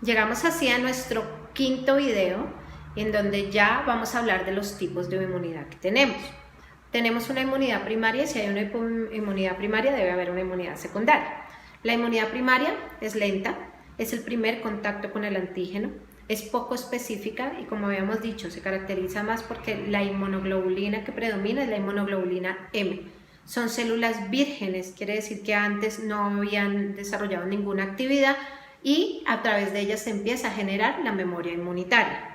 llegamos así a nuestro quinto video, en donde ya vamos a hablar de los tipos de inmunidad que tenemos. Tenemos una inmunidad primaria, y si hay una inmunidad primaria debe haber una inmunidad secundaria. La inmunidad primaria es lenta, es el primer contacto con el antígeno, es poco específica y, como habíamos dicho, se caracteriza más porque la inmunoglobulina que predomina es la inmunoglobulina M. Son células vírgenes, quiere decir que antes no habían desarrollado ninguna actividad y a través de ellas se empieza a generar la memoria inmunitaria.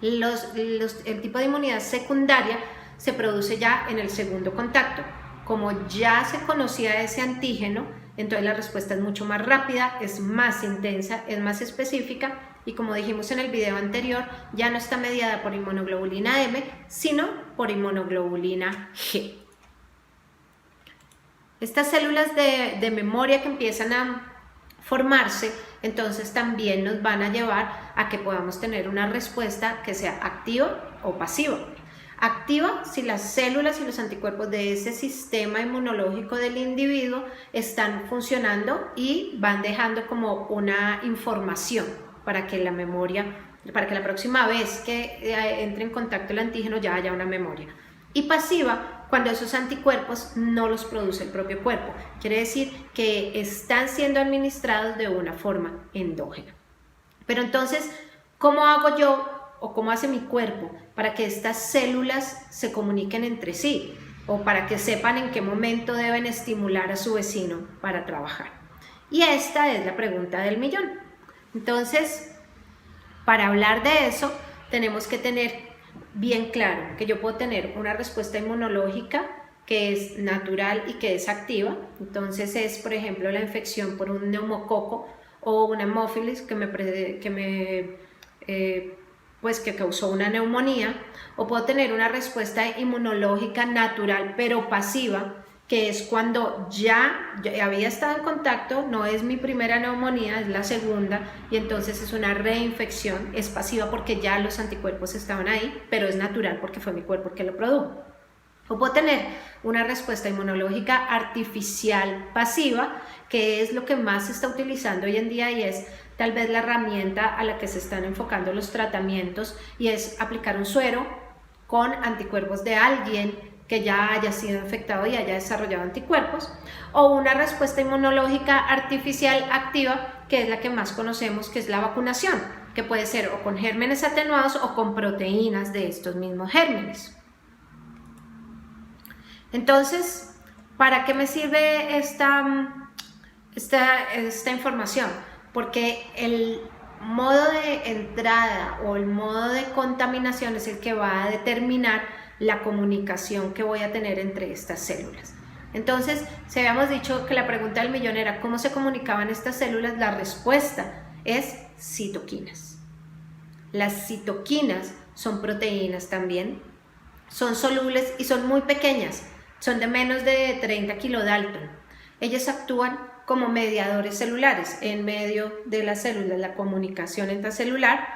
El tipo de inmunidad secundaria se produce ya en el segundo contacto. Como ya se conocía ese antígeno, entonces la respuesta es mucho más rápida, es más intensa, es más específica y, como dijimos en el video anterior, ya no está mediada por inmunoglobulina M, sino por inmunoglobulina G. Estas células de memoria que empiezan a formarse, entonces también nos van a llevar a que podamos tener una respuesta que sea activa o pasiva. Activa si las células y los anticuerpos de ese sistema inmunológico del individuo están funcionando y van dejando como una información para que la memoria, para que la próxima vez que entre en contacto el antígeno ya haya una memoria. Y pasiva cuando esos anticuerpos no los produce el propio cuerpo, quiere decir que están siendo administrados de una forma endógena. Pero entonces, ¿cómo hago yo o cómo hace mi cuerpo para que estas células se comuniquen entre sí o para que sepan en qué momento deben estimular a su vecino para trabajar? Y esta es la pregunta del millón. Entonces, para hablar de eso, tenemos que tener bien claro que yo puedo tener una respuesta inmunológica que es natural y que es activa. Entonces es, por ejemplo, la infección por un neumococo o una hemófilis que causó una neumonía, o puedo tener una respuesta inmunológica natural pero pasiva, que es cuando ya había estado en contacto, no es mi primera neumonía, es la segunda, y entonces es una reinfección, es pasiva porque ya los anticuerpos estaban ahí, pero es natural porque fue mi cuerpo el que lo produjo. O puedo tener una respuesta inmunológica artificial pasiva, que es lo que más se está utilizando hoy en día y es tal vez la herramienta a la que se están enfocando los tratamientos, y es aplicar un suero con anticuerpos de alguien que ya haya sido infectado y haya desarrollado anticuerpos, o una respuesta inmunológica artificial activa, que es la que más conocemos, que es la vacunación, que puede ser o con gérmenes atenuados o con proteínas de estos mismos gérmenes. Entonces, ¿para qué me sirve esta información? Porque el modo de entrada o el modo de contaminación es el que va a determinar la comunicación que voy a tener entre estas células. Entonces, si habíamos dicho que la pregunta del millón era ¿cómo se comunicaban estas células? La respuesta es citoquinas. Las citoquinas son proteínas también, son solubles y son muy pequeñas, son de menos de 30 kilodalton. Ellas actúan como mediadores celulares en medio de las células, la comunicación intracelular.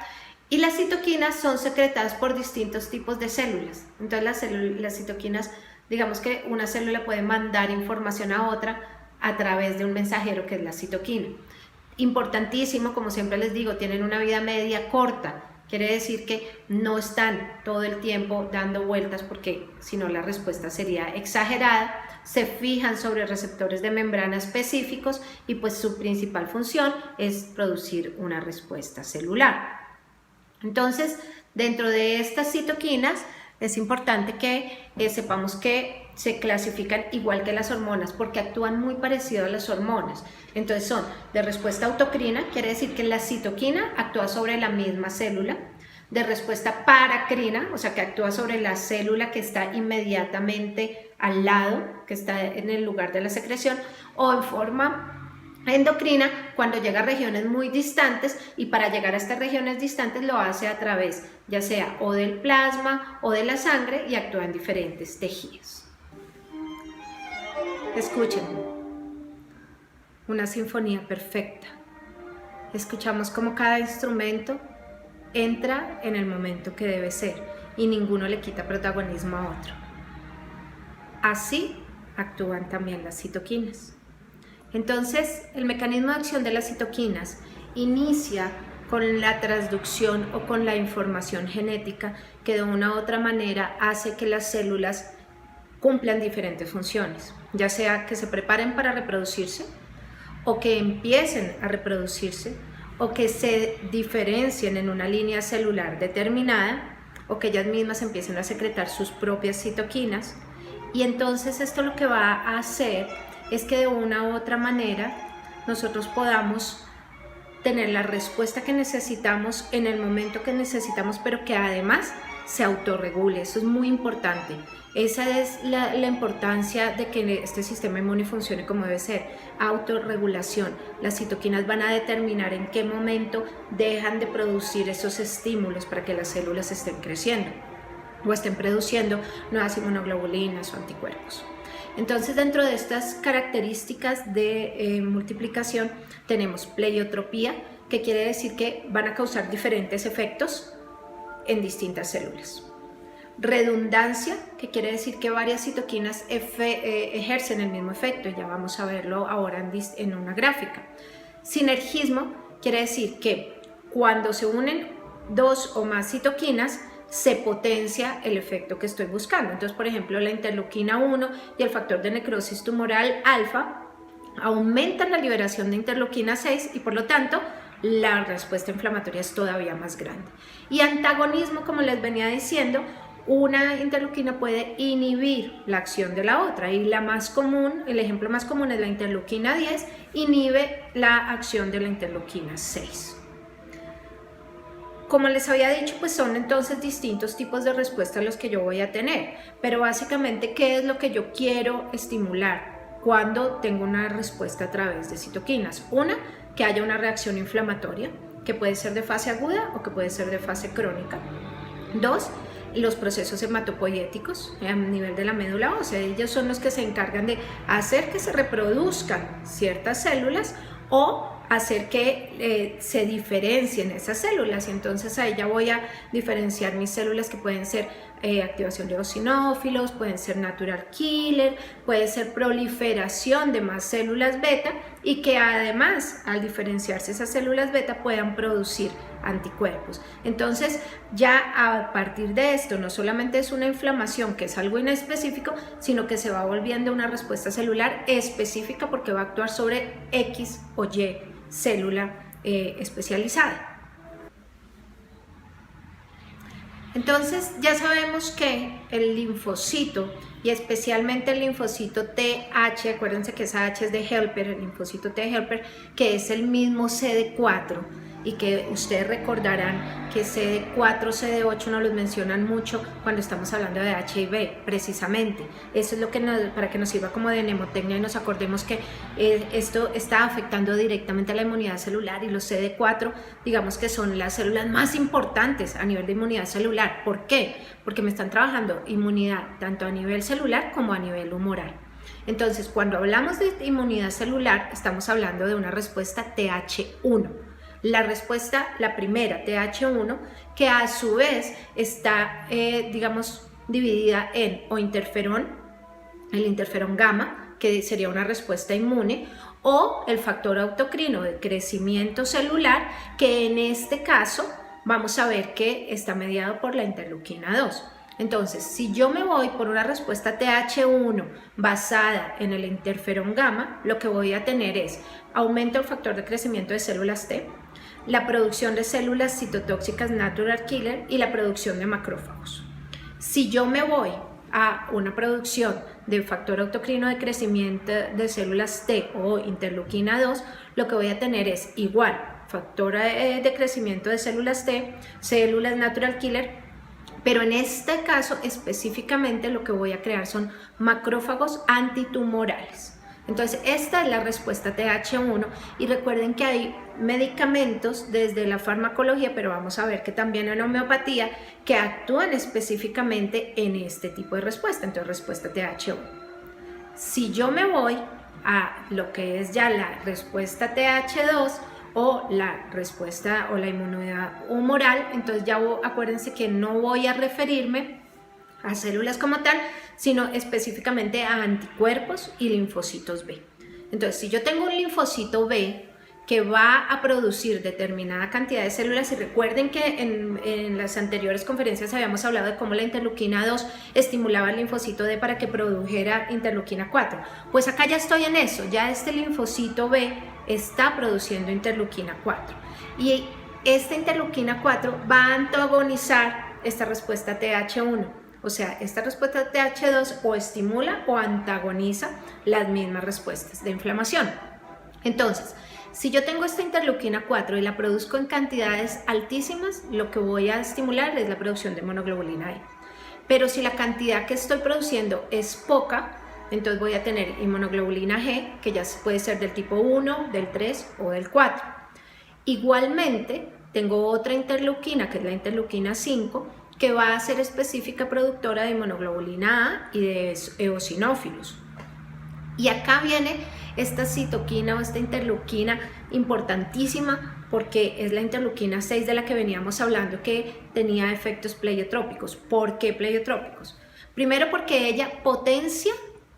Y las citoquinas son secretadas por distintos tipos de células. Entonces las citoquinas, digamos que una célula puede mandar información a otra a través de un mensajero que es la citoquina. Importantísimo, como siempre les digo, tienen una vida media corta. Quiere decir que no están todo el tiempo dando vueltas porque si no la respuesta sería exagerada. Se fijan sobre receptores de membrana específicos y pues su principal función es producir una respuesta celular. Entonces, dentro de estas citoquinas es importante que sepamos que se clasifican igual que las hormonas porque actúan muy parecido a las hormonas. Entonces son de respuesta autocrina, quiere decir que la citoquina actúa sobre la misma célula, de respuesta paracrina, o sea que actúa sobre la célula que está inmediatamente al lado, que está en el lugar de la secreción, o en forma endocrina cuando llega a regiones muy distantes, y para llegar a estas regiones distantes lo hace a través ya sea o del plasma o de la sangre y actúa en diferentes tejidos. Escuchen, una sinfonía perfecta. Escuchamos cómo cada instrumento entra en el momento que debe ser y ninguno le quita protagonismo a otro. Así actúan también las citoquinas. Entonces, el mecanismo de acción de las citoquinas inicia con la transducción o con la información genética que de una u otra manera hace que las células cumplan diferentes funciones, ya sea que se preparen para reproducirse o que empiecen a reproducirse o que se diferencien en una línea celular determinada o que ellas mismas empiecen a secretar sus propias citoquinas. Y entonces esto lo que va a hacer es que de una u otra manera nosotros podamos tener la respuesta que necesitamos en el momento que necesitamos, pero que además se autorregule. Eso es muy importante. Esa es la importancia de que este sistema inmune funcione como debe ser. Autorregulación. Las citoquinas van a determinar en qué momento dejan de producir esos estímulos para que las células estén creciendo o estén produciendo nuevas inmunoglobulinas o anticuerpos. Entonces, dentro de estas características de multiplicación tenemos pleiotropía, que quiere decir que van a causar diferentes efectos en distintas células. Redundancia, que quiere decir que varias citoquinas ejercen el mismo efecto, y ya vamos a verlo ahora en una gráfica. Sinergismo quiere decir que cuando se unen dos o más citoquinas, se potencia el efecto que estoy buscando. Entonces, por ejemplo, la interleuquina 1 y el factor de necrosis tumoral alfa aumentan la liberación de interleuquina 6 y por lo tanto la respuesta inflamatoria es todavía más grande. Y antagonismo, como les venía diciendo, una interleuquina puede inhibir la acción de la otra, y la más común, el ejemplo más común es la interleuquina 10, inhibe la acción de la interleuquina 6. Como les había dicho, pues son entonces distintos tipos de respuestas los que yo voy a tener, pero básicamente, ¿qué es lo que yo quiero estimular cuando tengo una respuesta a través de citoquinas? Una, que haya una reacción inflamatoria, que puede ser de fase aguda o que puede ser de fase crónica. Dos, los procesos hematopoieticos a nivel de la médula ósea. Ellos son los que se encargan de hacer que se reproduzcan ciertas células o hacer que se diferencien esas células, y entonces ahí ya voy a diferenciar mis células, que pueden ser activación de eosinófilos, pueden ser natural killer, puede ser proliferación de más células beta, y que además al diferenciarse esas células beta puedan producir anticuerpos. Entonces ya a partir de esto no solamente es una inflamación, que es algo inespecífico, sino que se va volviendo una respuesta celular específica porque va a actuar sobre X o Y célula especializada. Entonces ya sabemos que el linfocito, y especialmente el linfocito TH, acuérdense que esa H es de helper, el linfocito T helper, que es el mismo CD4, y que ustedes recordarán que CD4, CD8 nos los mencionan mucho cuando estamos hablando de HIV, precisamente. Eso es lo que para que nos sirva como de mnemotecnia y nos acordemos que esto está afectando directamente a la inmunidad celular, y los CD4, digamos que son las células más importantes a nivel de inmunidad celular. ¿Por qué? Porque me están trabajando inmunidad tanto a nivel celular como a nivel humoral. Entonces, cuando hablamos de inmunidad celular, estamos hablando de una respuesta TH1. La respuesta, la primera, TH1, que a su vez está, digamos, dividida en o interferón, el interferón gamma, que sería una respuesta inmune, o el factor autocrino de crecimiento celular, que en este caso vamos a ver que está mediado por la interleuquina 2. Entonces, si yo me voy por una respuesta TH1 basada en el interferón gamma, lo que voy a tener es aumento del factor de crecimiento de células T, la producción de células citotóxicas natural killer y la producción de macrófagos. Si yo me voy a una producción de factor autocrino de crecimiento de células T o interleuquina 2, lo que voy a tener es igual factor de crecimiento de células T, células natural killer, pero en este caso específicamente lo que voy a crear son macrófagos antitumorales. Entonces esta es la respuesta TH1, y recuerden que hay medicamentos desde la farmacología, pero vamos a ver que también en la homeopatía, que actúan específicamente en este tipo de respuesta. Entonces respuesta TH1. Si yo me voy a lo que es ya la respuesta TH2 o la respuesta o la inmunidad humoral, entonces ya acuérdense que no voy a referirme a células como tal, sino específicamente a anticuerpos y linfocitos B. Entonces, si yo tengo un linfocito B que va a producir determinada cantidad de células. Y recuerden que en las anteriores conferencias habíamos hablado de cómo la interleuquina 2 estimulaba el linfocito D para que produjera interleuquina 4. Pues acá ya estoy en eso, ya este linfocito B está produciendo interleuquina 4. Y esta interleuquina 4 va a antagonizar esta respuesta TH1. O sea, esta respuesta TH2 o estimula o antagoniza las mismas respuestas de inflamación. Entonces, si yo tengo esta interleuquina 4 y la produzco en cantidades altísimas, lo que voy a estimular es la producción de monoglobulina E. Pero si la cantidad que estoy produciendo es poca, entonces voy a tener inmunoglobulina G, que ya puede ser del tipo 1, del 3 o del 4. Igualmente, tengo otra interleuquina, que es la interleuquina 5, que va a ser específica productora de inmunoglobulina A y de eosinófilos. Y acá viene esta citoquina o esta interleuquina importantísima, porque es la interleuquina 6 de la que veníamos hablando, que tenía efectos pleiotrópicos. ¿Por qué pleiotrópicos? Primero porque ella potencia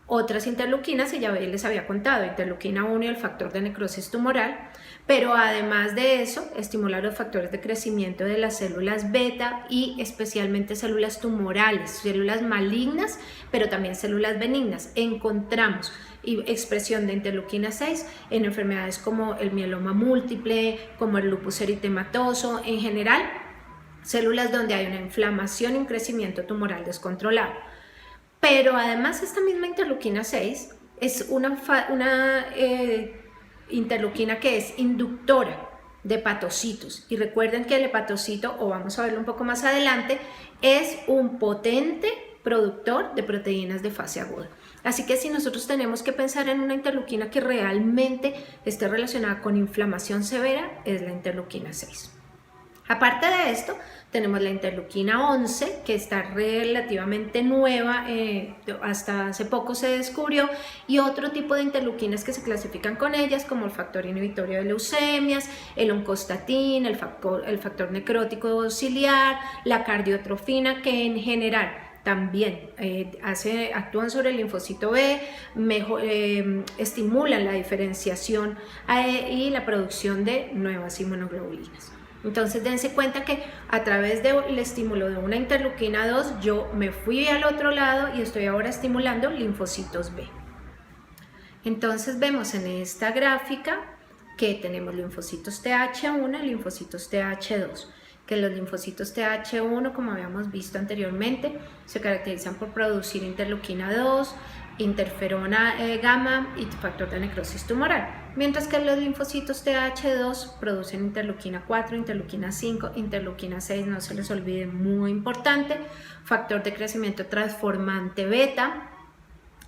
otras interleuquinas, y ya les había contado, interleuquina 1 y el factor de necrosis tumoral, pero además de eso, estimula los factores de crecimiento de las células beta y especialmente células tumorales, células malignas, pero también células benignas. Encontramos expresión de interleuquina 6 en enfermedades como el mieloma múltiple, como el lupus eritematoso, en general, células donde hay una inflamación y un crecimiento tumoral descontrolado. Pero además esta misma interleuquina 6 es una interleuquina que es inductora de hepatocitos. Y recuerden que el hepatocito, o vamos a verlo un poco más adelante, es un potente productor de proteínas de fase aguda. Así que si nosotros tenemos que pensar en una interleuquina que realmente esté relacionada con inflamación severa, es la interleuquina 6. Aparte de esto, tenemos la interleuquina 11, que está relativamente nueva, hasta hace poco se descubrió, y otro tipo de interleuquinas que se clasifican con ellas, como el factor inhibitorio de leucemias, el oncostatin, el factor necrótico ciliar, la cardiotrofina, que en general también actúan sobre el linfocito B, estimulan la diferenciación y la producción de nuevas inmunoglobulinas. Entonces dense cuenta que a través del estímulo de una interleuquina 2 yo me fui al otro lado y estoy ahora estimulando linfocitos B. Entonces vemos en esta gráfica que tenemos linfocitos TH1 y linfocitos TH2, que los linfocitos TH1, como habíamos visto anteriormente, se caracterizan por producir interleuquina 2, interferona gamma y factor de necrosis tumoral, mientras que los linfocitos TH2 producen interleuquina 4, interleuquina 5, interleuquina 6, no se les olvide, muy importante, factor de crecimiento transformante beta.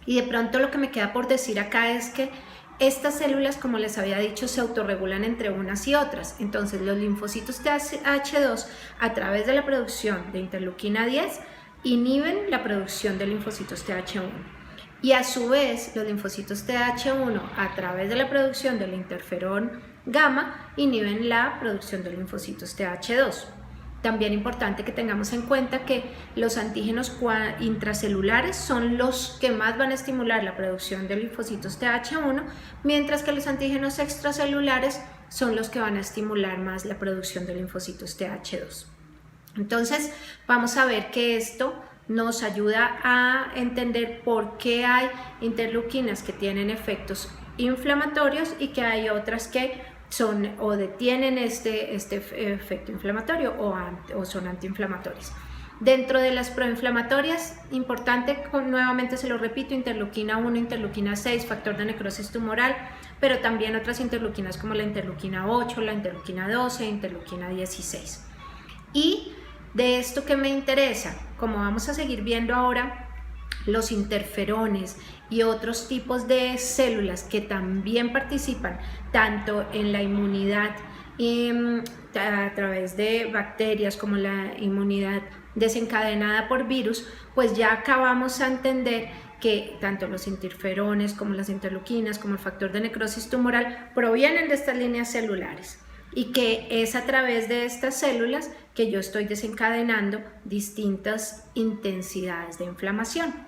Y de pronto lo que me queda por decir acá es que estas células, como les había dicho, se autorregulan entre unas y otras. Entonces los linfocitos TH2, a través de la producción de interleuquina 10, inhiben la producción de linfocitos TH1. Y a su vez, los linfocitos TH1, a través de la producción del interferón gamma, inhiben la producción de linfocitos TH2. También importante que tengamos en cuenta que los antígenos intracelulares son los que más van a estimular la producción de linfocitos TH1, mientras que los antígenos extracelulares son los que van a estimular más la producción de linfocitos TH2. Entonces, vamos a ver que esto nos ayuda a entender por qué hay interleuquinas que tienen efectos inflamatorios y que hay otras que son o detienen este efecto inflamatorio o son antiinflamatorias. Dentro de las proinflamatorias, importante, nuevamente se lo repito, interleuquina 1, interleuquina 6, factor de necrosis tumoral, pero también otras interleuquinas como la interleuquina 8, la interleuquina 12, interleuquina 16. Y de esto que me interesa, como vamos a seguir viendo ahora, los interferones y otros tipos de células que también participan tanto en la inmunidad a través de bacterias como la inmunidad desencadenada por virus, pues ya acabamos a entender que tanto los interferones como las interleuquinas como el factor de necrosis tumoral provienen de estas líneas celulares y que es a través de estas células que yo estoy desencadenando distintas intensidades de inflamación.